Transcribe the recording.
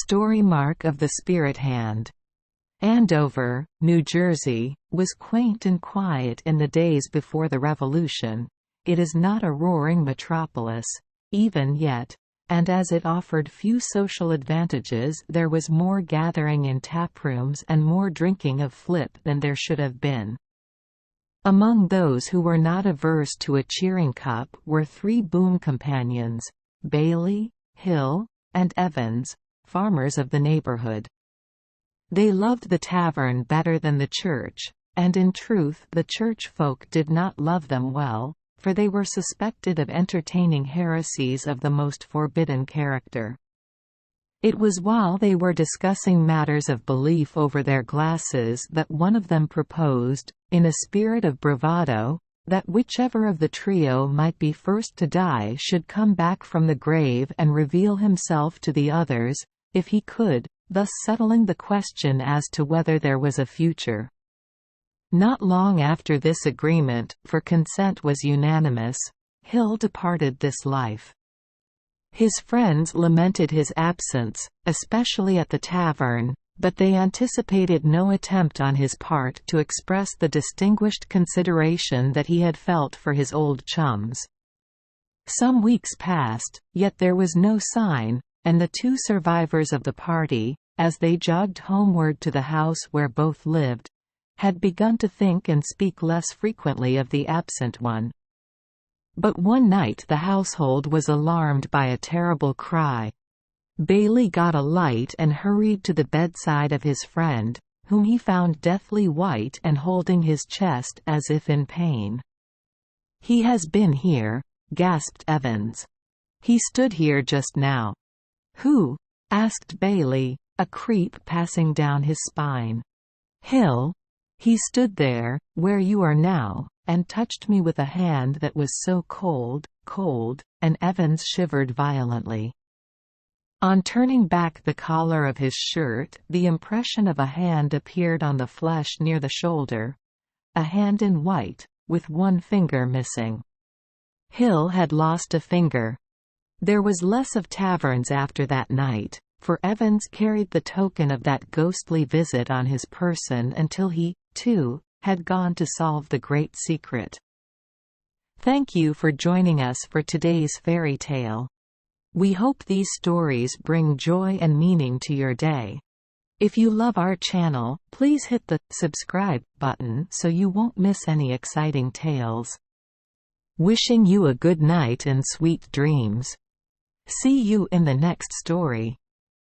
Story Mark of the Spirit Hand. Andover, New Jersey, was quaint and quiet in the days before the Revolution. It is not a roaring metropolis, even yet, and as it offered few social advantages, there was more gathering in taprooms and more drinking of flip than there should have been. Among those who were not averse to a cheering cup were three boon companions, Bailey, Hill, and Evans, farmers of the neighborhood. They loved the tavern better than the church, and in truth the church folk did not love them well, for they were suspected of entertaining heresies of the most forbidden character. It was while they were discussing matters of belief over their glasses that one of them proposed, in a spirit of bravado, that whichever of the trio might be first to die should come back from the grave and reveal himself to the others, if he could, thus settling the question as to whether there was a future. Not long after this agreement, for consent was unanimous, Hill departed this life. His friends lamented his absence, especially at the tavern, but they anticipated no attempt on his part to express the distinguished consideration that he had felt for his old chums. Some weeks passed, yet there was no sign, and the two survivors of the party, as they jogged homeward to the house where both lived, had begun to think and speak less frequently of the absent one. But one night the household was alarmed by a terrible cry. Bailey got a light and hurried to the bedside of his friend, whom he found deathly white and holding his chest as if in pain. "He has been here," gasped Evans. "He stood here just now." "Who?" asked Bailey, a creep passing down his spine. "Hill. He stood there, where you are now, and touched me with a hand that was so cold, and Evans shivered violently. On turning back the collar of his shirt, the impression of a hand appeared on the flesh near the shoulder, a hand in white, with one finger missing. Hill had lost a finger. There was less of taverns after that night, for Evans carried the token of that ghostly visit on his person until he, too, had gone to solve the great secret. Thank you for joining us for today's fairy tale. We hope these stories bring joy and meaning to your day. If you love our channel, please hit the subscribe button so you won't miss any exciting tales. Wishing you a good night and sweet dreams. See you in the next story.